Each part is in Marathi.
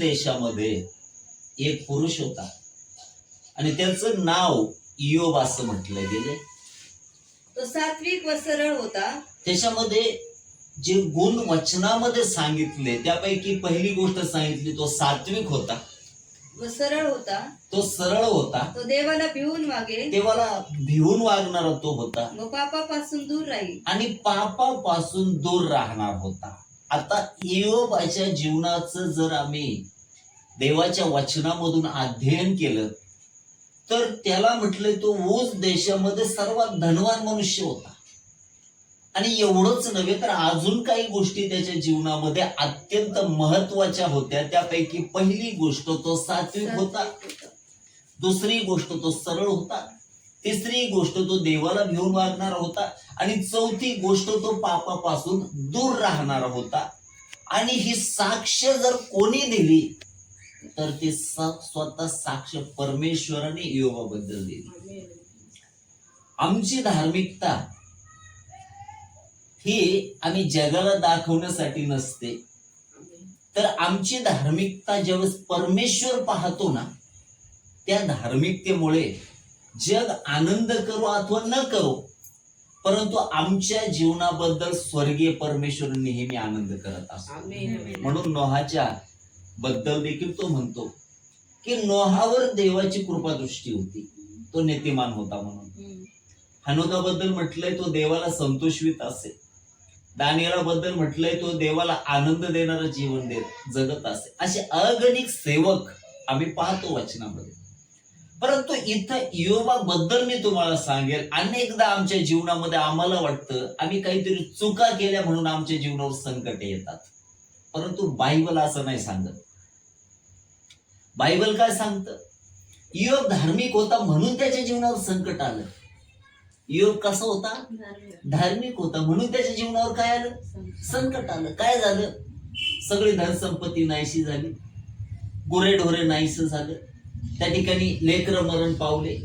देशामध्ये एक पुरुष होता आणि त्याचं नाव इयोब असं म्हटलं गेले. तो सात्विक व सरळ होता. त्याच्यामध्ये जे गुण वचनामध्ये सांगितले त्यापैकी पहिली गोष्ट सांगितली, तो सात्विक होता व सरळ होता. तो सरळ होता, तो देवाला भिवून वागे देवाला भिवून वागणारा तो होता व पापापासून दूर राहील. आणि पापापासून दूर राहणार होता. आता इयोबाच्या जीवनाचं जर आम्ही देवाच्या वचनामधून अध्ययन केलं तर त्याला म्हटलंय तो ऊस देशामध्ये सर्वात धनवान मनुष्य होता. आणि एवढंच नव्हे तर अजून काही गोष्टी त्याच्या जीवनामध्ये अत्यंत महत्वाच्या होत्या. त्यापैकी पहिली गोष्ट तो सात्विक होता, दुसरी गोष्ट तो सरळ होता, तिसरी गोष्ट तो देवाला भिवून वागणारा होता आणि चौथी गोष्ट तो पापापासून दूर राहणारा होता. आणि ही साक्ष जर कोणी दिली तर ती स्वतः साक्ष परमेश्वराने इयोबाबद्दल दिली. आमची धार्मिकता ही आम्ही जगाला दाखवण्यासाठी नसते, तर आमची धार्मिकता ज्यावेळेस परमेश्वर पाहतो ना, त्या धार्मिकतेमुळे जग आनंद करो अथवा न करो, परंतु आमच्या जीवनाबद्दल स्वर्गीय परमेश्वर नेहमी आनंद करत असतो. म्हणून नोहाच्या बद्दल देखील तो म्हणतो की नोहावर देवाची कृपा दृष्टी होती, तो नीतिमान होता म्हणून. हनोकाबद्दल म्हटलंय तो देवाला संतोषवित असे. दानिएलाबद्दल म्हटलंय तो देवाला आनंद देणारं जीवन जगत असे. असे अगणित सेवक आम्ही पाहतो वचनामध्ये. परंतु इथं इयोबाबद्दल मी तुम्हाला सांगेल, अनेकदा आमच्या जीवनामध्ये आम्हाला वाटतं आम्ही काहीतरी चुका केल्या म्हणून आमच्या जीवनावर संकट येतात, परंतु बायबल असं नाही सांगत. बायबल काय सांगतं? इयोब धार्मिक होता म्हणून त्याच्या जीवनावर संकट आलं. इयोब कसा होता? धार्मिक होता म्हणून त्याच्या जीवनावर काय आलं? संकट आलं. काय झालं? सगळी धनसंपत्ती नाहीशी झाली, गुरेढोरे नाहीसं झालं, त्या ठिकाणी लेकरं मरण पावले.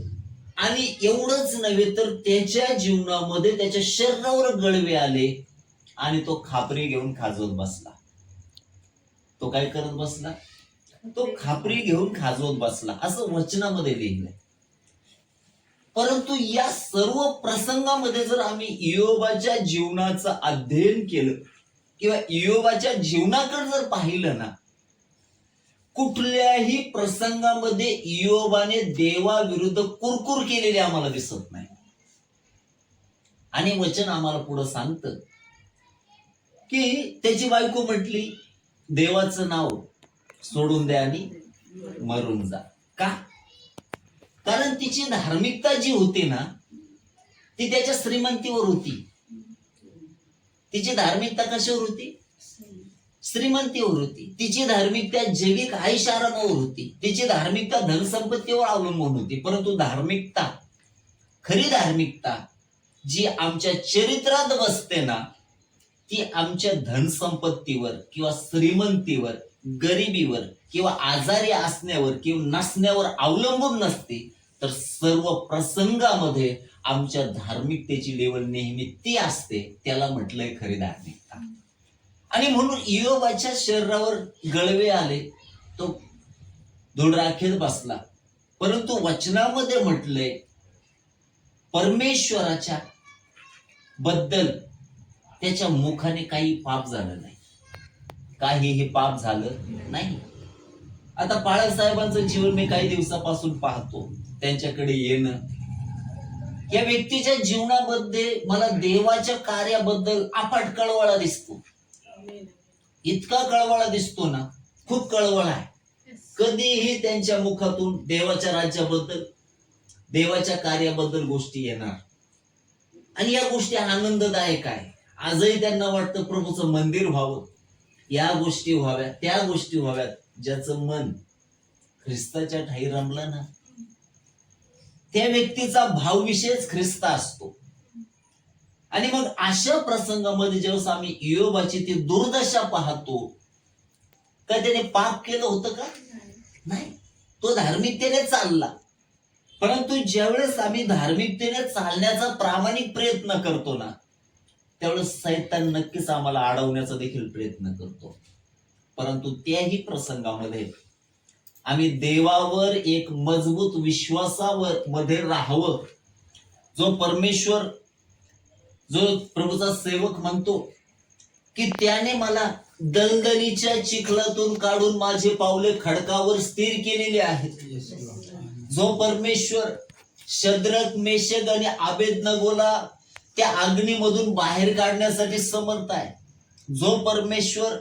आणि एवढंच नव्हे तर त्याच्या जीवनामध्ये त्याच्या शरीरावर गळवे आले आणि तो खापरी घेऊन खाजवत बसला. तो काय करत बसला? तो खापरी घेऊन खाजवत बसला, असं वचनामध्ये लिहिलंय. परंतु या सर्व प्रसंगामध्ये जर आम्ही इयोबाच्या जीवनाचं अध्ययन केलं किंवा इयोबाच्या जीवनाकडे जर पाहिलं ना, कुठल्याही प्रसंगामध्ये इयोबाने देवाविरुद्ध कुरकुर केलेली आम्हाला दिसत नाही. आणि वचन आम्हाला पुढे सांगतं की त्याची बायको म्हटली देवाचं नाव सोडून द्या आणि मरून जा. का? कारण तिची धार्मिकता जी होती ना, ती त्याच्या श्रीमंतीवर होती. तिची धार्मिकता कशावर होती? श्रीमंतीवर होती. तिची धार्मिकता जैविक आयुष्यारामावर होती. तिची धार्मिकता धनसंपत्तीवर अवलंबून होती. परंतु धार्मिकता, खरी धार्मिकता जी आमच्या चरित्रात बसते ना, ती आमच्या धनसंपत्तीवर किंवा श्रीमंतीवर, गरिबीवर किंवा आजारी असण्यावर किंवा नसण्यावर अवलंबून नसते, तर सर्व प्रसंगामध्ये आमच्या धार्मिकतेची लेवल नेहमी ती असते. त्याला म्हटलंय खरी धार्मिकता. आणि म्हणून इयोबाच्या शरीरावर गळवे आले, तो धूळराखेत बसला. परंतु वचनामध्ये म्हटलंय परमेश्वराच्या बद्दल त्याच्या मुखाने काही पाप झालं नाही, काहीही पाप झालं नाही. आता बाळासाहेबांचं जीवन मी काही दिवसापासून पाहतो, त्यांच्याकडे येणं, या व्यक्तीच्या जीवनामध्ये मला देवाच्या कार्याबद्दल अफाट कळवळा दिसतो. इतका कळवळा दिसतो ना, खूप कळवळा आहे. कधीही त्यांच्या मुखातून देवाच्या राज्याबद्दल, देवाच्या कार्याबद्दल गोष्टी येणार आणि या गोष्टी आनंददायक आहे. आजही त्यांना वाटतं प्रभूचं मंदिर व्हावं, या गोष्टी व्हाव्या, त्या गोष्टी व्हाव्यात. ज्याचं मन ख्रिस्ताच्या ठाई रमलं ना, त्या व्यक्तीचा भावविषयच ख्रिस्त असतो. आणि मग अशा प्रसंगामध्ये जेव्हा आम्ही इयोबाची ती दुर्दशा पाहतो, का त्याने पाप केलं होतं का? नाही, तो धार्मिकतेने चालला. परंतु ज्यावेळेस आम्ही धार्मिकतेने चालण्याचा प्रामाणिक प्रयत्न करतो ना, त्यावेळेस सैतान नक्कीच आम्हाला अडवण्याचा देखील प्रयत्न करतो. परंतु त्याही प्रसंगामध्ये आम्ही देवावर एक मजबूत विश्वासावर मध्ये राहावं. जो परमेश्वर, जो प्रभूचा सेवक म्हणतो की त्याने मला दलदलीच्या चिखलातून काढून माझे पावले खडकावर स्थिर केलेले आहेत. जो परमेश्वर शद्रक, मेशक आणि आबेदनगोला त्या अग्नीमधून बाहेर काढण्यासाठी समर्थ आहे. जो परमेश्वर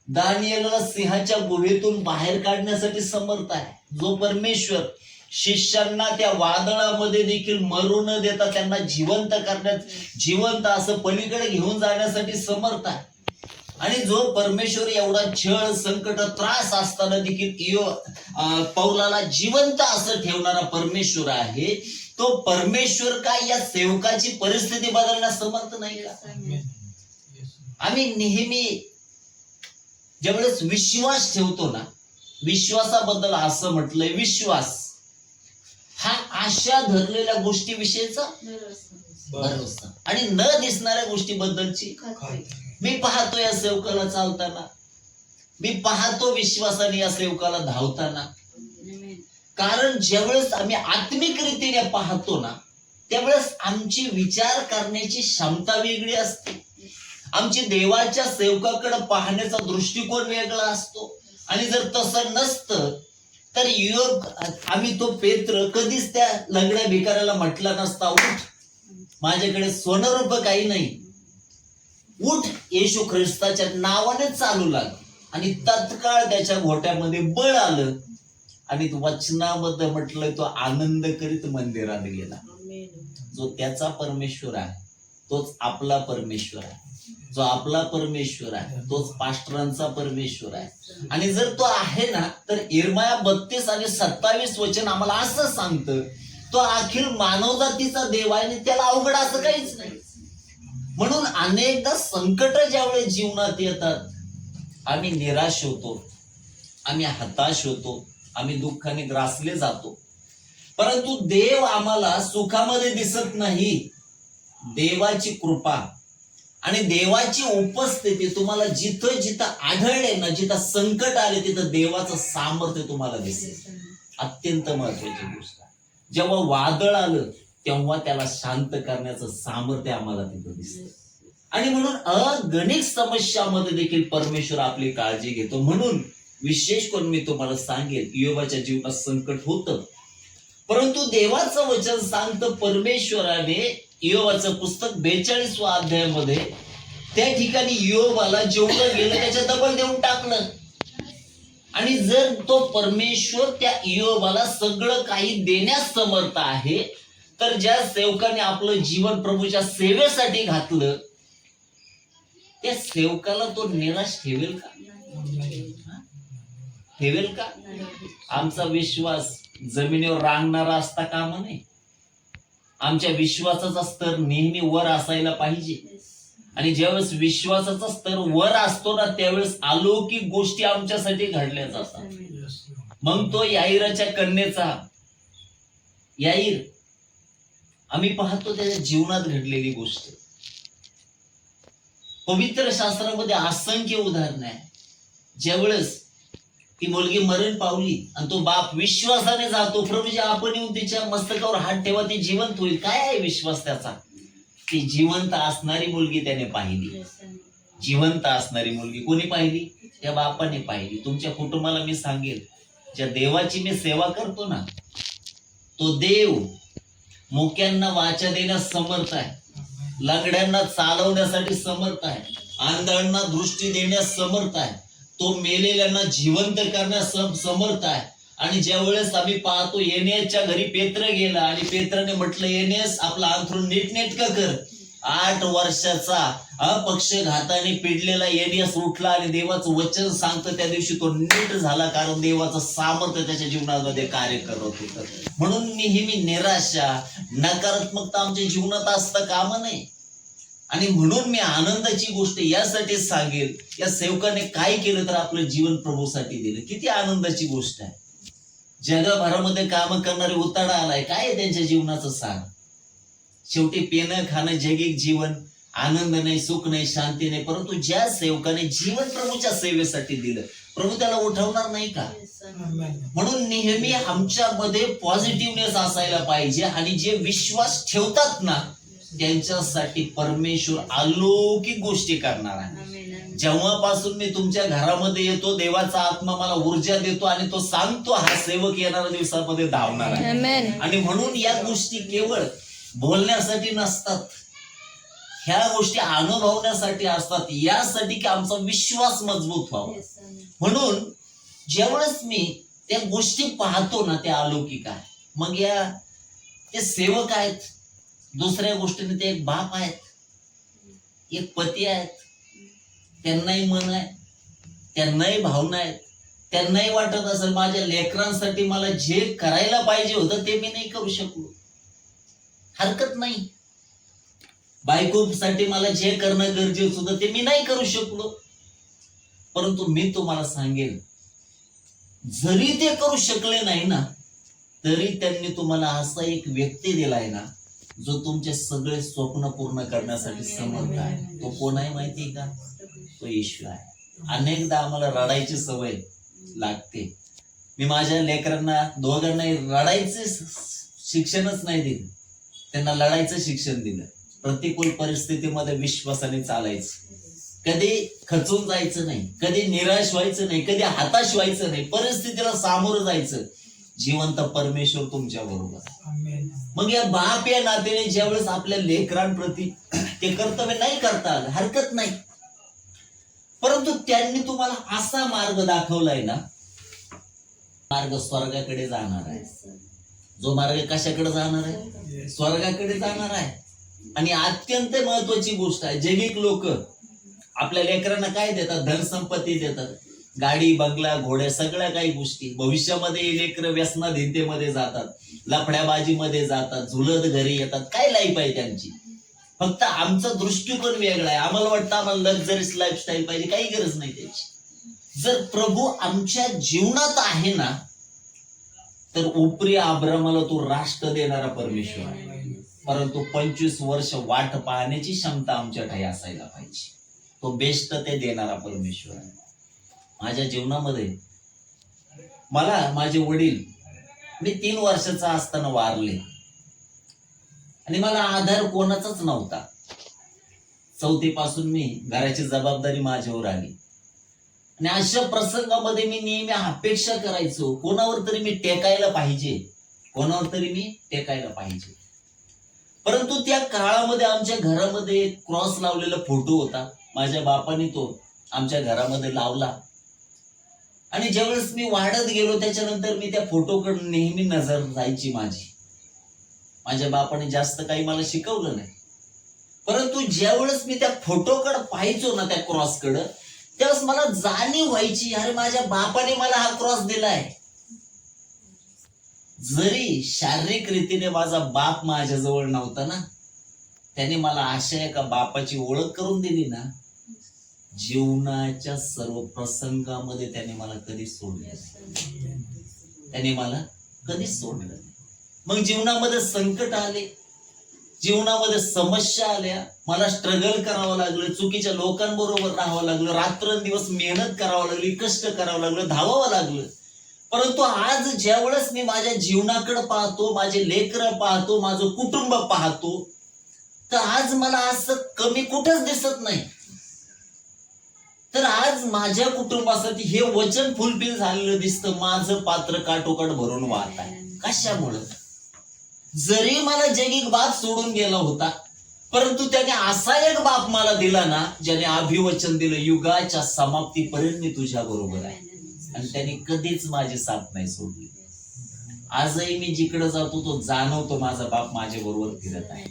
दानिएलला सिंहाच्या गुहेतून बाहेर काढण्यासाठी समर्थ आहे. जो परमेश्वर शिष्यांना त्या वादळामध्ये देखील मरू न देता त्यांना जिवंत करण्यात, जिवंत असं पलीकडे घेऊन जाण्यासाठी समर्थ आहे. आणि जो परमेश्वर एवढा छळ, संकट, त्रास असताना देखील पौलाला जिवंत असं ठेवणारा परमेश्वर आहे, तो परमेश्वर काय या सेवकाची परिस्थिती बदलण्यास समर्थ नाही का? आम्ही नेहमी ज्यावेळेस विश्वास ठेवतो ना, विश्वासाबद्दल असं म्हटलंय, विश्वास हा आशा धरलेल्या गोष्टीविषयीचा भरोसा आणि न दिसणाऱ्या गोष्टीबद्दलची. मी पाहतो या सेवकाला चालताना, मी पाहतो विश्वासाने या सेवकाला धावताना. कारण ज्यावेळेस आम्ही आत्मिक रीतीने पाहतो ना, त्यावेळेस आमची विचार करण्याची क्षमता वेगळी असते. आमची देवाच्या सेवकाकडे पाहण्याचा दृष्टिकोन वेगळा असतो. आणि जर तसं नसतं तर आम्ही तो पेत्र कधीच त्या लंगड्या भिकाऱ्याला म्हटला नसता, उठ, माझ्याकडे सोनं रुपये काही नाही, उठ, येशू ख्रिस्ताच्या नावाने चालू लाग. आणि तत्काळ त्याच्या घोट्यामध्ये बळ आलं आणि वचनामध्ये म्हटलंय तो आनंद करीत मंदिरात गेला. जो त्याचा परमेश्वर आहे तोच आपला परमेश्वर आहे. जो आपला परमेश्वर आहे तोच पास्टरांचा परमेश्वर आहे. आणि जर तो आहे ना, तर इर्मया 32 आणि 27 वचन आम्हाला असं सांगतं, तो अखिल मानवजातीचा देव आहे आणि त्याला अवघड असं काहीच नाही. म्हणून अनेकदा संकट ज्यावेळेस जीवनात येतात, आम्ही निराश होतो, आम्ही हताश होतो, आम्ही दुःखाने ग्रासले जातो. परंतु देव आम्हाला सुखामध्ये दिसत नाही. देवाची कृपा आणि देवाची उपस्थिती तुम्हाला जिथं जिथं आढळले ना, जिथं संकट आले तिथं देवाचं सामर्थ्य तुम्हाला दिसेल. अत्यंत महत्वाची गोष्ट. जेव्हा वादळ आलं तेव्हा त्याला शांत करण्याचं सामर्थ्य आम्हाला तिथं दिसतं. आणि म्हणून अगणित समस्यामध्ये देखील परमेश्वर आपली काळजी घेतो. म्हणून विशेष करून मी तुम्हाला सांगेल, योबाच्या जीवनात संकट होतं, परंतु देवाचं वचन सांगतं, परमेश्वराने योबाचं पुस्तक 42व्या अध्यायामध्ये त्या ठिकाणी योबाला जेवढं गेलं त्याच्या डबल देऊन टाकलं. आणि जर तो परमेश्वर त्या योबाला सगळं काही देण्यास समर्थ आहे, तर ज्या सेवकाने आपलं जीवन प्रभूच्या सेवेसाठी घातलं, त्या सेवकाला तो निराश ठेवेल का? ठेवेल का? आमचा विश्वास जमिनीवर रांगणारा असता कामा नये. आमच्या विश्वासाचा स्तर नेहमी वर असायला पाहिजे. आणि ज्यावेळेस विश्वासाचा स्तर वर असतो ना, त्यावेळेस अलौकिक गोष्टी आमच्यासाठी घडल्या जातात. मग तो याईराच्या कन्येचा याईर आम्ही पाहतो, त्याच्या जीवनात घडलेली गोष्ट. पवित्र शास्त्रामध्ये असंख्य उदाहरणं आहे. ज्यावेळेस ती मुलगी मरण पावली आणि तो बाप विश्वासाने जातो, प्रभूजी आपण येऊन तिच्या मस्तकावर हात ठेवा, ती जिवंत होईल. काय आहे विश्वास त्याचा? ती जिवंत असणारी मुलगी त्याने पाहिली. जिवंत असणारी मुलगी कोणी पाहिली? त्या बापाने पाहिली. तुमच्या कुटुंबाला मी सांगेल, ज्या देवाची मी सेवा करतो ना, तो देव मुक्यांना वाचा देण्यास समर्थ आहे, लंगड्यांना चालवण्यासाठी समर्थ आहे, आंधळ्यांना दृष्टी देण्यास समर्थ आहे, तो मेलेल्यांना जिवंत करण्यास समर्थ आहे. आणि ज्या वेळेस आम्ही पाहतो, एनेसच्या घरी पेत्र गेला आणि पेत्राने म्हटलं, एनेस आपला अंथरूण नीटनेटकं कर. 8 वर्षाचा अपक्षघाताने पिडलेला एनेस उठला आणि देवाचं वचन सांगतं, त्या दिवशी तो नीट झाला, कारण देवाचं सामर्थ्य त्याच्या जीवनामध्ये कार्य करत होतं. म्हणून नेहमी निराशा, नकारात्मकता आमच्या जीवनात असता कामा नये. आणि म्हणून मी आनंदाची गोष्ट यासाठी सांगेल, या सेवकाने काय केलं तर आपलं जीवन प्रभूसाठी दिलं. किती आनंदाची गोष्ट आहे. जगभरामध्ये काम करणारे उताडा आलाय, काय आहे त्यांच्या जीवनाचं सार? शेवटी पेनं खाणं, जैगिक जीवन, आनंद नाही, सुख नाही, शांती नाही, परंतु ज्या सेवकाने जीवन प्रभूच्या सेवेसाठी दिलं, प्रभू त्याला उठवणार नाही का? म्हणून नेहमी आमच्यामध्ये पॉझिटिव्हनेस असायला पाहिजे, आणि जे विश्वास ठेवतात ना त्यांच्यासाठी परमेश्वर अलौकिक गोष्टी करणार आहे. आमेन. जेव्हापासून मी तुमच्या घरामध्ये येतो, देवाचा आत्मा मला ऊर्जा देतो आणि तो सांगतो हा सेवक येणाऱ्या दिवसामध्ये धावणार आहे. आणि म्हणून या गोष्टी केवळ बोलण्यासाठी नसतात, ह्या गोष्टी अनुभवण्यासाठी असतात, यासाठी की आमचा विश्वास मजबूत व्हावा. Yes, आमेन. म्हणून ज्यावेळेस मी त्या गोष्टी पाहतो ना त्या अलौकिक आहे. मग या ते सेवक आहेत, दुसऱ्या गोष्टीने ते एक बाप आहेत, एक पती आहेत, त्यांनाही मन आहे, त्यांनाही भावना आहेत, त्यांनाही वाटत असेल माझ्या लेकरांसाठी मला जे करायला पाहिजे होतं ते मी नाही करू शकलो, हरकत नाही. बायकोसाठी मला जे करणं गरजेचं होतं ते मी नाही करू शकलो, परंतु मी तुम्हाला सांगेन, जरी ते करू शकले नाही ना तरी त्यांनी तुम्हाला असा एक व्यक्ती दिलाय ना जो तुमचे सगळे स्वप्न पूर्ण करण्यासाठी समर्थ आहे. तो कोण आहे माहितीये का? तो येशू आहे. अनेकदा आम्हाला रडायची सवय लागते. मी माझ्या लेकरांना दोघांनाही रडायचे शिक्षणच नाही दिलं, त्यांना लढायचं शिक्षण दिलं. प्रतिकूल परिस्थितीमध्ये विश्वासाने चालायचं, कधी खचून जायचं नाही, कधी निराश व्हायचं नाही, कधी हताश व्हायचं नाही, परिस्थितीला सामोरं जायचं. जिवंत परमेश्वर तुमच्या बरोबर आहे. मग या बाप या नात्याने ज्यावेळेस आपल्या लेकरांप्रती ते कर्तव्य नाही करता आलं, हरकत नाही, परंतु त्यांनी तुम्हाला असा मार्ग दाखवलाय ना, मार्ग स्वर्गाकडे जाणार आहे. जो मार्ग कशाकडे जाणार आहे? स्वर्गाकडे जाणार आहे. आणि अत्यंत महत्वाची गोष्ट आहे, जगिक लोक आपल्या लेकरांना काय देतात? धनसंपत्ती देतात, गाडी, बंगला, घोड्या, सगळ्या काही गोष्टी. भविष्यामध्ये लेकर व्यसनाधीनतेमध्ये जातात, लफड्याबाजीमध्ये जातात, झुलत घरी येतात. काय लाईफ आहे त्यांची? फक्त आमचा दृष्टिकोन वेगळा आहे. आम्हाला वाटतं आम्हाला लक्झरीस लाईफस्टाईल पाहिजे, काही गरज नाही त्याची. जर प्रभू आमच्या जीवनात आहे ना तर उपरी अब्रामाला तो राष्ट्र देणारा परमेश्वर आहे. परंतु 25 वर्ष वाट पाहण्याची क्षमता आमच्या ठाई असायला पाहिजे. तो बेस्ट ते देणारा परमेश्वर आहे. माझ्या जीवनामध्ये मला माझे वडील, मी 3 वर्षाचा असताना वारले आणि मला आधार कोणाचाच नव्हता. 4थी पासून मी घराची जबाबदारी माझ्यावर आली आणि अशा प्रसंगामध्ये मी नेहमी अपेक्षा करायचो कोणावर तरी मी टेकायला पाहिजे, कोणावर तरी मी टेकायला पाहिजे. परंतु त्या काळामध्ये आमच्या घरामध्ये एक क्रॉस लावलेला फोटो होता. माझ्या बापाने तो आमच्या घरामध्ये लावला आणि ज्यावेळेस मी वाढत गेलो त्याच्यानंतर मी त्या फोटोकडे नेहमी नजर जायची माझी. माझ्या बापाने जास्त काही मला शिकवलं नाही, परंतु ज्यावेळेस मी त्या फोटोकडे पाहायचो ना, त्या क्रॉसकडे, त्यावेळेस मला जाणीव व्हायची, अरे माझ्या बापाने मला हा क्रॉस दिलाय. जरी शारीरिक रीतीने माझा बाप माझ्याजवळ नव्हता ना, त्याने मला अशा एका बापाची ओळख करून दिली ना, जीवनाच्या सर्व प्रसंगामध्ये त्याने मला कधीच सोडलं नाही. त्याने मला कधीच सोडलं नाही. मग जीवनामध्ये संकट आले, जीवनामध्ये समस्या आल्या, मला स्ट्रगल करावं लागलं, चुकीच्या लोकांबरोबर राहावं लागलं, रात्रंदिवस मेहनत करावं लागली, कष्ट करावं लागलं, धावावं लागलं. परंतु आज ज्या वेळेस मी माझ्या जीवनाकडे पाहतो, माझे लेकरं पाहतो, माझं कुटुंब पाहतो, तर आज मला असं कमी कुठंच दिसत नाही. तर आज माझ्या कुटुंबासाठी हे वचन फुलफिल झालेलं दिसतं, माझं पात्र काठोकाठ भरून वाहत आहे. कशामुळं? जरी मला जगिक बाप सोडून गेला होता, परंतु त्याने असा एक बाप मला दिला ना, ज्याने अभिवचन दिलं, युगाच्या समाप्तीपर्यंत मी तुझ्या बरोबर आहे. आणि त्यांनी कधीच माझी साथ नाही सोडली. आजही मी जिकडे जातो तो जाणवतो माझा बाप माझ्या बरोबर फिरत आहे,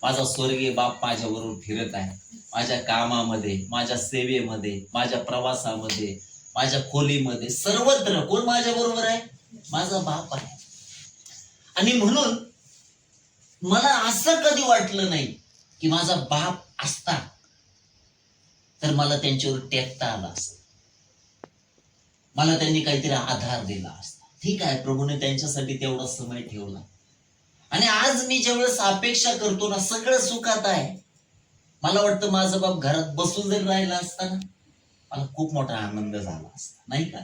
माझा स्वर्गीय बाप माझ्या बरोबर फिरत आहे. माझ्या कामामध्ये, माझ्या सेवेमध्ये, माझ्या प्रवासामध्ये, माझ्या खोलीमध्ये, सर्वत्र कोण माझ्या बरोबर आहे? माझा बाप आहे. आणि म्हणून मला असं कधी वाटलं नाही की माझा बाप असता तर मला त्यांच्यावर टेकता आला असता, मला त्यांनी काहीतरी आधार दिला असता. ठीक आहे, प्रभूने त्यांच्यासाठी तेवढा समय ठेवला. आणि आज मी ज्यावेळेस अपेक्षा करतो ना, सगळं सुखात आहे, मला वाटतं माझा बाप घरात बसून जरी राहिला असता ना, मला खूप मोठा आनंद झाला असता, नाही का?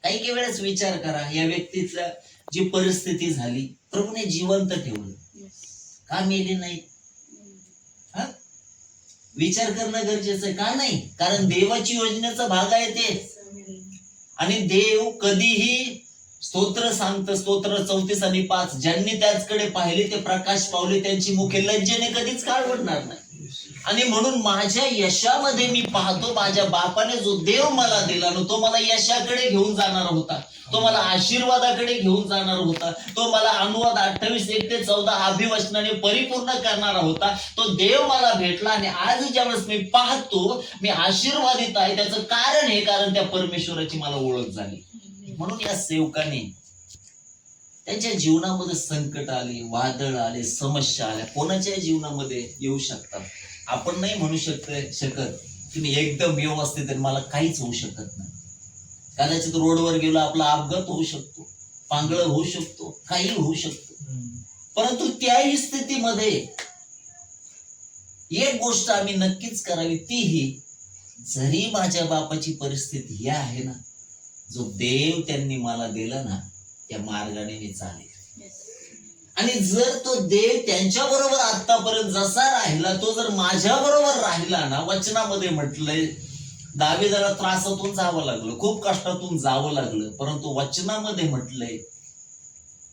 काही काही वेळेस विचार करा, या व्यक्तीचा जी परिस्थिती झाली, प्रभूने जिवंत ठेवलं, का मेले नाही? विचार करणं गरजेचं आहे. का नाही? कारण देवाची योजनेचा भाग आहे ते. आणि देव कधीही स्तोत्र सांगतं, स्तोत्र 34 आणि 5, ज्यांनी त्याचकडे पाहिले ते प्रकाश पावले, त्यांची मुखे लज्जेने कधीच काळवडणार नाही. आणि म्हणून माझ्या यशामध्ये मी पाहतो, माझ्या बापाने जो देव मला दिला ना, तो मला यशाकडे घेऊन जाणार होता, तो मला आशीर्वादाकडे घेऊन जाणार होता, तो मला अनुवाद 28:1-14 अभिवचनाने परिपूर्ण करणारा होता. तो देव मला भेटला आणि आज ज्यावेळेस मी पाहतो मी आशीर्वादित आहे, त्याचं कारण हे, कारण त्या परमेश्वराची मला ओळख झाली. म्हणून या सेवकाने त्यांच्या जीवनामध्ये संकट आले, वादळ आले, समस्या आल्या, कोणाच्या जीवनामध्ये येऊ शकतात. आपण नाही म्हणू शकत की मी एकदम व्यवस्थित आहे, मला काहीच होऊ शकत नाही. कदाचित रोडवर गेलो, आपला अपघात होऊ शकतो, पांगळ होऊ शकतो, काही होऊ शकतो. परंतु त्याही स्थितीमध्ये एक गोष्ट आम्ही नक्कीच करावी, ती ही, जरी माझ्या बापाची परिस्थिती ही आहे ना, जो देव त्यांनी मला दिला ना, त्या मार्गाने मी चालेल. आणि जर तो देव त्यांच्या बरोबर आतापर्यंत जसा राहिला, तो जर माझ्या बरोबर राहिला ना, वचनामध्ये म्हटलंय दावीदाला त्रासातून जावं लागलं, खूप कष्टातून जावं लागलं, परंतु वचनामध्ये म्हटलंय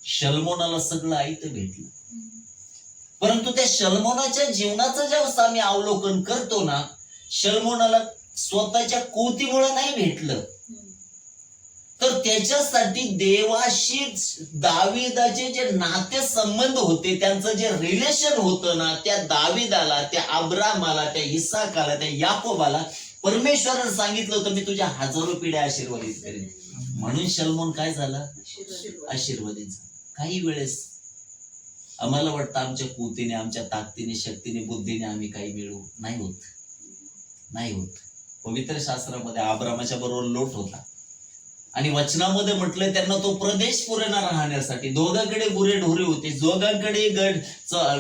शल्मोनाला सगळं आयतं भेटलं. परंतु त्या शल्मोनाच्या जीवनाचं जेव्हा आम्ही अवलोकन करतो ना, शल्मोनाला स्वतःच्या कोतीमुळे नाही भेटलं, तर त्याच्यासाठी देवाशी दाविदाचे जे नाते संबंध होते, त्यांचं जे रिलेशन होतं ना, त्या दाविदाला, त्या अब्रामाला, त्या इसाकाला, त्या याकोबाला परमेश्वराने सांगितलं होतं, मी तुझ्या 1000 पिढ्या आशीर्वादित करेन. म्हणून शल्मोन काय झाला? आशीर्वादित झाला. काही वेळेस आम्हाला वाटतं आमच्या कुतीने, आमच्या ताकदीने, शक्तीने, बुद्धीने आम्ही काही मिळवू, नाही होत. पवित्र शास्त्रामध्ये अब्रामाच्या बरोबर लोट होता आणि वचनामध्ये म्हटलंय त्यांना तो प्रदेश पुरेना राहण्यासाठी, दोघांकडे गुरे ढोरे होते, दोघांकडे गड,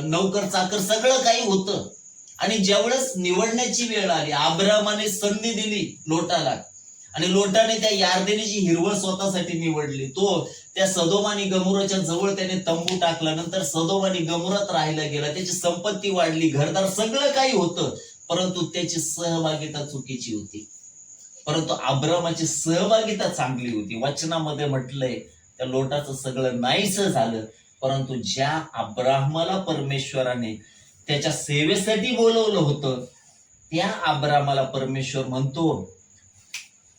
नौकर चाकर सगळं काही होतं. आणि ज्यावेळेस निवडण्याची वेळ आली, अब्रामाने संधी दिली लोटाला, आणि लोटाने त्या यार्देनीची हिरवळ स्वतःसाठी निवडली. तो त्या सदोम आणि गमोराच्या जवळ त्याने तंबू टाकला, नंतर सदोम आणि गमोरात राहायला गेला, त्याची संपत्ती वाढली, घरदार सगळं काही होतं, परंतु त्याची सहभागिता चुकीची होती. परंतु अब्रामाची सहभागिता चांगली होती. वचनामध्ये म्हटलंय त्या लोटाचं सगळं नाहीस झालं, परंतु ज्या अब्राहमाला परमेश्वराने त्याच्या सेवेसाठी बोलवलं होतं, त्या अब्राहमाला परमेश्वर म्हणतो,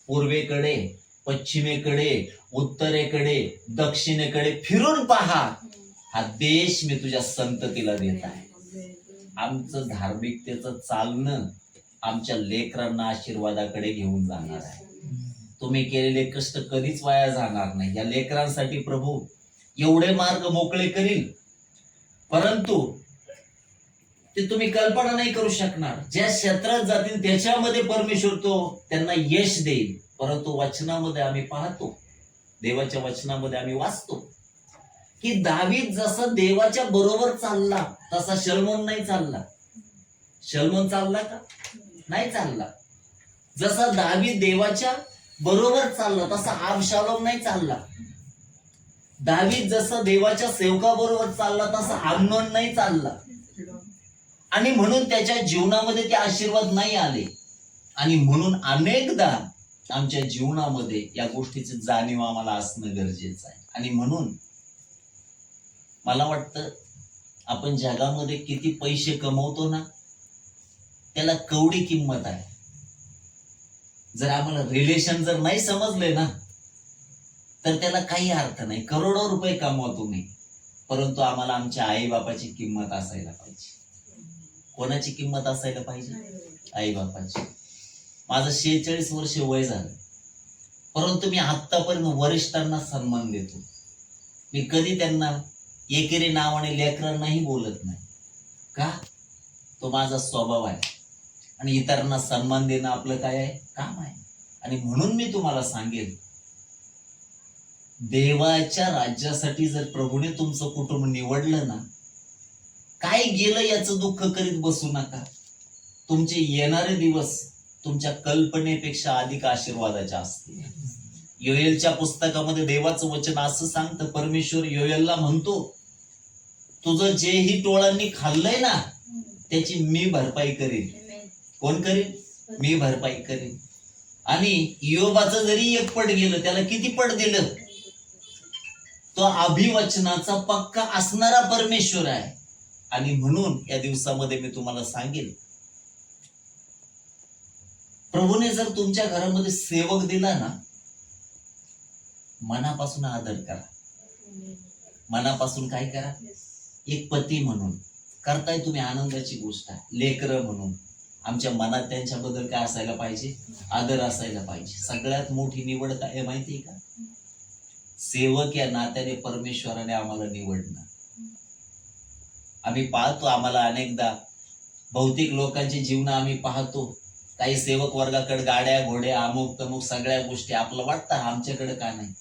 पूर्वेकडे, पश्चिमेकडे, उत्तरेकडे, दक्षिणेकडे फिरून पहा, हा देश मी तुझ्या संततीला देत आहे. आमचं धार्मिकतेचं चालणं आमच्या लेकरांना आशीर्वादाकडे घेऊन जाणार आहे. तुम्ही केलेले कष्ट कधीच वाया जाणार नाही. या लेकरांसाठी प्रभू एवढे मार्ग मोकळे करील, परंतु ते तुम्ही कल्पना नाही करू शकणार. ज्या क्षेत्रात जातील त्याच्यामध्ये परमेश्वर तो त्यांना यश देईल. परंतु वचनामध्ये आम्ही पाहतो, देवाच्या वचनामध्ये आम्ही वाचतो की दावीद जसा देवाच्या बरोबर चालला तसा शल्मोन नाही चालला. शल्मोन चालला का? नाही चालला. जसा दावीद देवाच्या बरोबर चालला तसा अबशालोम नाही चालला. दावीद जसा देवाच्या सेवकाबरोबर चालला तसा अम्नोन नाही चालला. आणि म्हणून त्याच्या जीवनामध्ये ते आशीर्वाद नाही आले. आणि म्हणून अनेकदा आमच्या जीवनामध्ये या गोष्टीची जाणीव आम्हाला असणं गरजेचं आहे. आणि म्हणून मला वाटतं आपण जगामध्ये किती पैसे कमवतो ना, त्याला कवडी किंमत आहे. जर आम्हाला रिलेशन जर नाही समजले ना, तर त्याला काही अर्थ नाही. करोडो रुपये कमवा तुम्ही, परंतु आम्हाला आमच्या आई बापाची किंमत असायला पाहिजे. कोणाची किंमत असायला पाहिजे? आई बापाची. माझं 46 वर्ष वय झालं, परंतु मी आतापर्यंत वरिष्ठांना सन्मान देतो. मी कधी त्यांना एकेरी नावाने लेकरांनाही बोलत नाही. का? तो माझा स्वभाव आहे. आणि इतरांना सन्मान देणं आपलं काय आहे? काम आहे. आणि म्हणून मी तुम्हाला सांगेन, देवाच्या राज्यासाठी जर प्रभूने तुमचं कुटुंब निवडलं ना, काय गेलं याचं दुःख करीत बसू नका. तुमचे येणारे दिवस तुमच्या कल्पनेपेक्षा अधिक आशीर्वादाचे असतील. योएलच्या पुस्तकामध्ये देवाचं वचन असं सांगतं, परमेश्वर योएलला म्हणतो, तुझं जेही टोळांनी खाल्लंय ना त्याची मी भरपाई करीन. कोण करीन? मी भरपाई करीन. आणि योबाचं जरी एक पट गेलं, त्याला किती पट दिलं? तो अभिवचनाचा पक्का असणारा परमेश्वर आहे. आणि म्हणून या दिवसामध्ये मी तुम्हाला सांगेल, प्रभूने जर तुमच्या घरामध्ये सेवक दिला ना, मनापासून आदर करा. मनापासून काय करा? एक पती म्हणून करताय तुम्ही, आनंदाची गोष्ट आहे. लेकरं म्हणून आमच्या मनात त्यांच्याबद्दल काय असायला पाहिजे? आदर असायला पाहिजे. सगळ्यात मोठी निवड काय आहे माहितीये का? सेवक या नात्याने परमेश्वराने आम्हाला निवडणं. आम्ही पाहतो, आम्हाला अनेकदा भौतिक लोकांची जीवन आम्ही पाहतो, काही सेवक वर्गाकडे गाड्या घोड्या अमुक तमुक सगळ्या गोष्टी, आपलं वाटतं आमच्याकडे का नाही.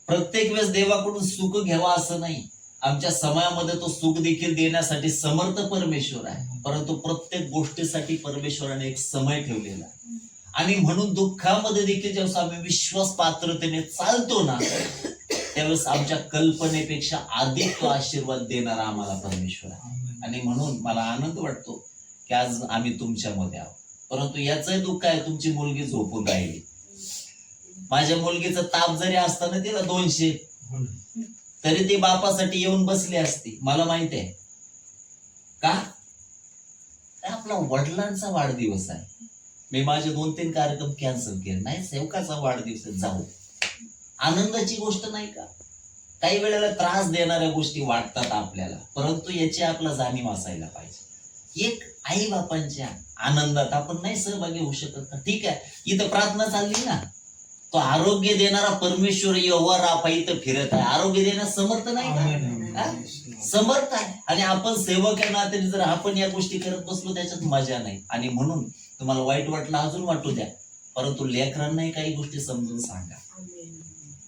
प्रत्येक वेळेस देवाकडून सुख घ्यावा असं नाही. आमच्या समयामध्ये तो सुख देखील देण्यासाठी समर्थ परमेश्वर आहे. परंतु प्रत्येक गोष्टीसाठी परमेश्वराने एक समय ठेवलेला आहे. आणि म्हणून दुःखामध्ये देखील जेव्हा आम्ही विश्वास पात्रतेने चालतो ना, त्यावेळेस आमच्या कल्पनेपेक्षा अधिक तो आशीर्वाद देणारा आम्हाला परमेश्वर आहे. आणि म्हणून मला आनंद वाटतो की आज आम्ही तुमच्यामध्ये आहोत. परंतु याचंही दुःख आहे, तुमची मुलगी झोपून राहिली. माझ्या मुलगीचा ताप जरी असताना तिला 200, तरी ती बापासाठी येऊन बसली असती. मला माहिती आहे का? आपला वडिलांचा वाढदिवस आहे. मी माझे 2-3 कार्यक्रम कॅन्सल केले. नाही, सेवकाचा वाढदिवस जाऊ, आनंदाची गोष्ट नाही का? काही वेळेला त्रास देणाऱ्या गोष्टी वाटतात आपल्याला, परंतु याची आपला जाणीव असायला पाहिजे. एक आई बापांच्या आनंदात आपण नाही सहभागी होऊ शकत का? ठीक आहे, इथं प्रार्थना चालली ना, तो आरोग्य देणारा परमेश्वर यहोवा राफा इथं फिरत आहे. आरोग्य देण्यास समर्थ नाही का? समर्थ आहे. आणि आपण सेवक आहे ना, तरी जर आपण या गोष्टी करत बसलो त्याच्यात मजा नाही. आणि म्हणून तुम्हाला वाईट वाटलं अजून वाटू द्या, परंतु लेकरांनाही काही गोष्टी समजून सांगा.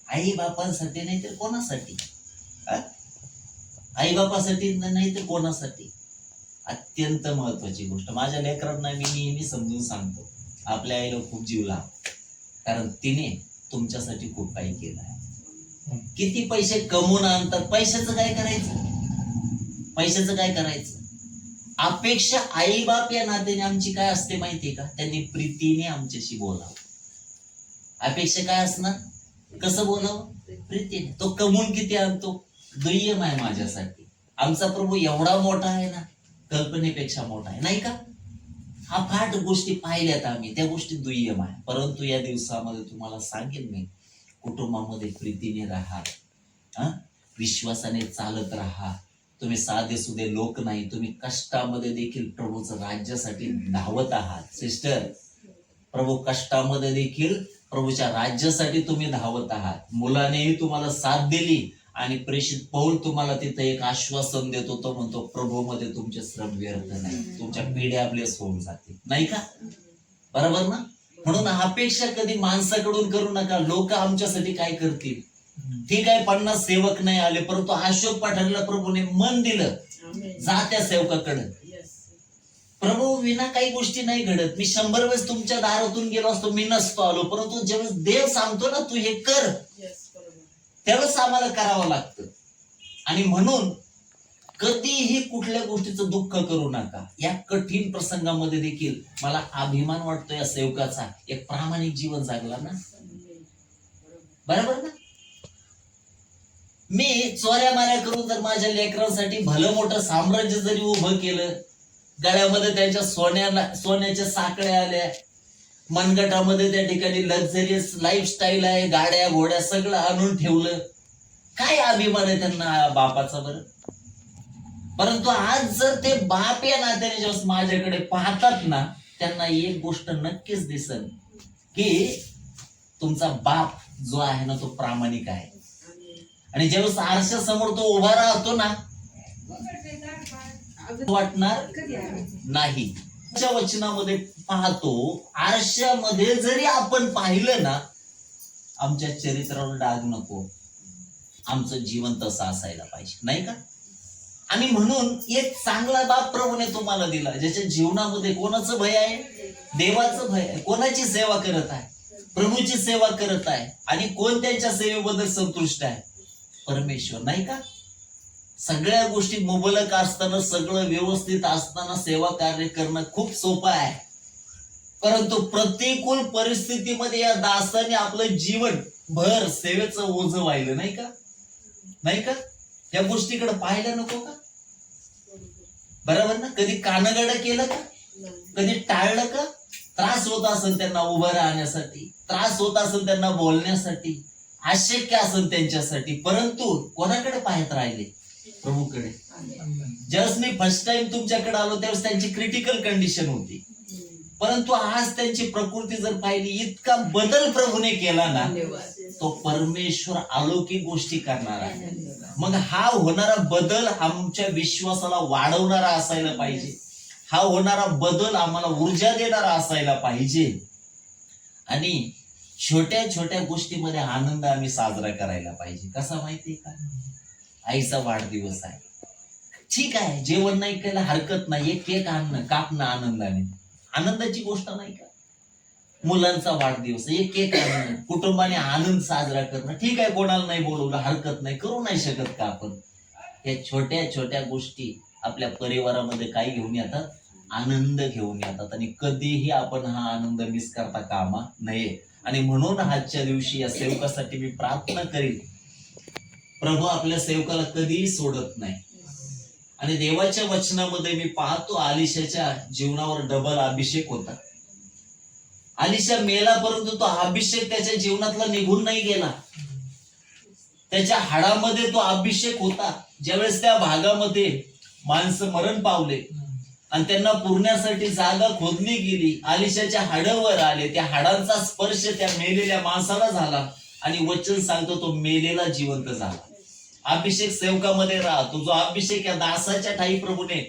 आई बापांसाठी नाही तर कोणासाठी? आई बापासाठी नाही तर कोणासाठी? अत्यंत महत्वाची गोष्ट. माझ्या लेकरांना मी नेहमी समजून सांगतो, आपल्या आईला खूप जीव लाव, कारण तिने तुमच्यासाठी खूप काही केलं आहे. किती पैसे कमवून आणतात, पैशाचं काय करायचं? पैशाचं काय करायचं? अपेक्षा आई बाप या नात्याने आमची काय असते माहितीये का? त्यांनी प्रीतीने आमच्याशी बोलावं. अपेक्षा काय असणार? कसं बोलावं? प्रीतीने. तो कमवून किती आणतो दुय्यम आहे माझ्यासाठी. आमचा प्रभू एवढा मोठा आहे ना, कल्पनेपेक्षा मोठा आहे, नाही का? हा फाट गोष्टी पाहिल्यात आम्ही, त्या गोष्टी दुय्यम आहे. परंतु या दिवसामध्ये तुम्हाला सांगेन मी, कुटुंबामध्ये प्रीतीने राहा, विश्वासाने चालत राहा. तुम्ही साधे सुधे लोक नाही, तुम्ही कष्टामध्ये देखील प्रभूचं राज्यासाठी धावत आहात. सिस्टर, प्रभू कष्टामध्ये देखील प्रभूच्या राज्यासाठी तुम्ही धावत आहात. मुलानेही तुम्हाला साथ दिली आणि प्रेषित पौल तुम्हाला तिथे एक आश्वासन देतो, तो म्हणतो प्रभूमध्ये तुमचे श्रम व्यर्थ नाही, तुमच्या पिढ्या ब्लेस होऊन जातील, नाही का? बरोबर ना? म्हणून अपेक्षा कधी माणसाकडून करू नका, लोक आमच्यासाठी काय करतील. ठीक आहे, 50 सेवक नाही आले, परंतु अशोक पाठकला प्रभूने मन दिलं, जा त्या सेवकाकडे. प्रभू विना काही गोष्टी नाही घडत. मी 100 वेळेस तुमच्या दारातून गेलो असतो, मी नसतो आलो, परंतु जेव्हा देव सांगतो ना तू हे कर, त्यावेळेस आम्हाला करावं लागतं. आणि म्हणून कधीही कुठल्या गोष्टीचं दुःख करू नका. या कठीण प्रसंगामध्ये देखील मला अभिमान वाटतो या सेवकाचा, एक प्रामाणिक जीवन जगला ना. बरोबर ना? मी चोऱ्या माऱ्या करून जर माझ्या लेकरांसाठी भलं मोठं साम्राज्य जरी उभं केलं, गळ्यामध्ये त्यांच्या सोन्याच्या साखळ्या आल्या, मनगटामध्ये त्या ठिकाणी लक्झरियस लाईफस्टाईल आहे, गाड्या घोड्या सगळं आणून ठेवलं, काय अभिमान आहे त्यांना बापाचा बरं. परंतु आज जर ते बाप या नात्याने जेव्हा माझ्याकडे पाहतात ना, त्यांना एक गोष्ट नक्कीच दिसेल की तुमचा बाप जो आहे ना तो प्रामाणिक आहे. आणि ज्यावेळेस आरशासमोर तो उभा राहतो ना, वाटणार नाही. वचनामध्ये पाहतो, आरशामध्ये जरी आपण पाहिलं ना, आमच्या चरित्रावर डाग नको, आमचं जीवन तसं असायला पाहिजे, नाही का? आणि म्हणून एक चांगला बाप प्रभूने तुम्हाला दिला, ज्याच्या जीवनामध्ये कोणाचं भय आहे? देवाचं भय आहे. कोणाची सेवा करत आहे? प्रभूची सेवा करत आहे. आणि कोण त्यांच्या सेवेबद्दल संतुष्ट आहे? परमेश्वर, नाही का? सगळ्या गोष्टी मुबलक असताना, सगळं व्यवस्थित असताना सेवा कार्य करणं खूप सोपं आहे. परंतु प्रतिकूल परिस्थितीमध्ये या दासाने आपलं जीवन भर सेवेचं ओझं वाहिलं, नाही का? नाही का? या गोष्टीकडे पाहायला नको का? बरोबर ना? कधी कानगडं केलं का? कधी टाळलं का? त्रास होत असेल त्यांना उभं राहण्यासाठी, त्रास होत असेल त्यांना बोलण्यासाठी, अशक्य असेल त्यांच्यासाठी, परंतु कोणाकडे पाहत राहिले? प्रभूकडे. ज्यावेळेस मी फर्स्ट टाइम तुमच्याकडे आलो त्यावेळेस त्यांची क्रिटिकल कंडिशन होती, परंतु आज त्यांची प्रकृती जर पाहिली, इतका बदल प्रभूने केला ना, तो परमेश्वर अलौकिक गोष्टी करणार आहे. मग हा होणारा बदल आमच्या विश्वासाला वाढवणारा असायला पाहिजे. हा होणारा बदल आम्हाला ऊर्जा देणारा असायला पाहिजे. आणि छोट्या छोट्या गोष्टीमध्ये आनंद आम्ही साजरा करायला पाहिजे. कसा माहितीये का? आईचा वाढदिवस आहे, ठीक आहे, जेवण नाही केलं हरकत नाही, एक केक आणणं, कापणं आनंदाने, आनंदाची गोष्ट नाही का? मुलांचा वाढदिवस, एक केक आणणं, कुटुंबाने आनंद साजरा करणं, ठीक आहे, कोणाला नाही बोलवलं हरकत नाही, करू नाही शकत का आपण? या छोट्या छोट्या गोष्टी आपल्या परिवारामध्ये काय घेऊन येतात? आनंद घेऊन येतात. आणि कधीही आपण हा आनंद मिस करता कामा नये. आणि म्हणून आजच्या दिवशी या सेवकासाठी मी प्रार्थना करीन, प्रभू आपल्या सेवकाला कधीही सोडत नाही. आणि देवाच्या वचनामध्ये मी पाहतो, आलिशाच्या जीवनावर डबल अभिषेक होता. आलिशा मेला, परंतु तो अभिषेक त्याच्या जीवनातला निघून नाही गेला. त्याच्या हाडामध्ये तो अभिषेक होता. ज्यावेळेस त्या भागामध्ये माणसं मरण पावले आणि त्यांना पुरण्यासाठी जागा खोदली गेली, आलिशाच्या हाडावर आले, त्या हाडांचा स्पर्श त्या मेलेल्या माणसाला झाला आणि वचन सांगतो तो मेलेला जिवंत झाला. अभिषेक सेवकामध्ये राहतो. जो अभिषेक या दासाच्या ठाई प्रभूने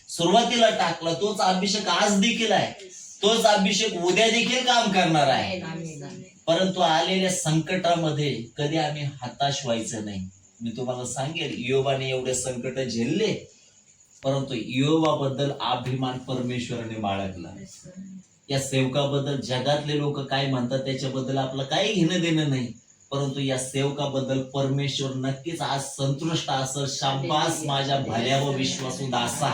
सुरुवातीला टाकला, तोच अभिषेक आज देखील आहे, तोच अभिषेक उद्या देखील काम करणार आहे. परंतु आलेल्या संकटामध्ये कधी आम्ही हताश व्हायचं नाही. मी तुम्हाला सांगेल, इयोबाने एवढे संकट झेलले, परंतु इयोबाबद्दल अभिमान परमेश्वराने बाळगला. या सेवकाबद्दल जगातले लोक काय म्हणतात त्याच्याबद्दल आपलं काही घेणं देणं नाही, परंतु या सेवकाबद्दल परमेश्वर नक्कीच आज संतुष्ट असं. शाबास माझ्या भल्या व विश्वासू दासा.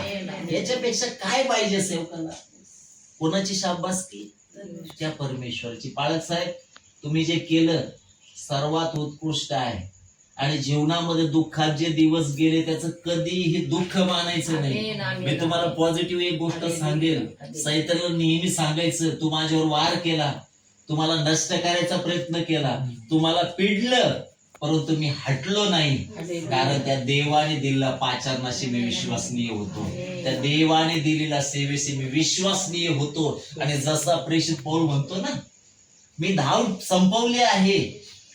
याच्यापेक्षा काय पाहिजे सेवकाला? कोणाची शाबासकी? त्या परमेश्वराची. पाळक साहेब, तुम्ही जे केलं सर्वात उत्कृष्ट आहे. आणि जीवनामध्ये दुःखात जे दिवस गेले त्याचं कधीही दुःख मानायचं नाही. मी तुम्हाला पॉझिटिव्ह एक गोष्ट सांगेल, सैतानाला नेहमी सांगायचं, तू माझ्यावर वार केला, तुम्हाला नष्ट करायचा प्रयत्न केला, तुम्हाला पिडलं, परंतु मी हटलो नाही, कारण त्या देवाने दिलेला पाचारणाशी मी विश्वसनीय होतो. त्या देवाने दिलेल्या सेवेशी मी विश्वसनीय होतो. आणि जसा प्रेषित पौल म्हणतो ना, मी धाव संपवली आहे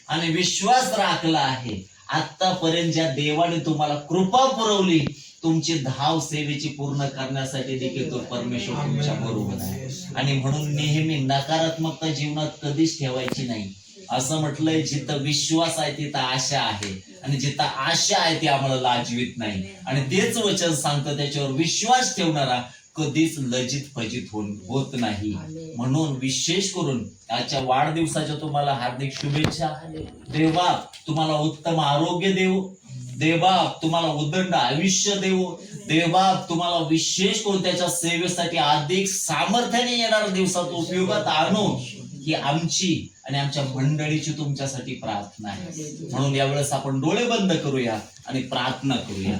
आणि विश्वास राखला आहे. आतापर्यंत ज्या देवाने तुम्हाला कृपा पुरवली, तुमची धाव सेवेची पूर्ण करण्यासाठी देखील तो परमेश्वर तुमच्या बरोबर आहे. आणि म्हणून नेहमी नकारात्मकता जीवनात कधीच ठेवायची नाही. असं म्हटलंय, जिथं विश्वास आहे तिथं आशा आहे, आणि जिथं आशा आहे ती आम्हाला लाजवीत नाही. आणि तेच वचन सांगतं, त्याच्यावर विश्वास ठेवणारा कधीच लज्जित फजित होत नाही. म्हणून विशेष करून आजच्या वाढदिवसाच्या तुम्हाला हार्दिक शुभेच्छा. देवा तुम्हाला उत्तम आरोग्य देव, देवा तुम्हाला उदंड आयुष्य देव, देवा तुम्हाला विशेष करून त्याच्या सेवेसाठी अधिक सामर्थ्याने येणाऱ्या दिवसात उपयोगात आणू, ही आमची आणि आमच्या मंडळीची तुमच्यासाठी प्रार्थना आहे. म्हणून यावेळेस आपण डोळे बंद करूया आणि प्रार्थना करूया.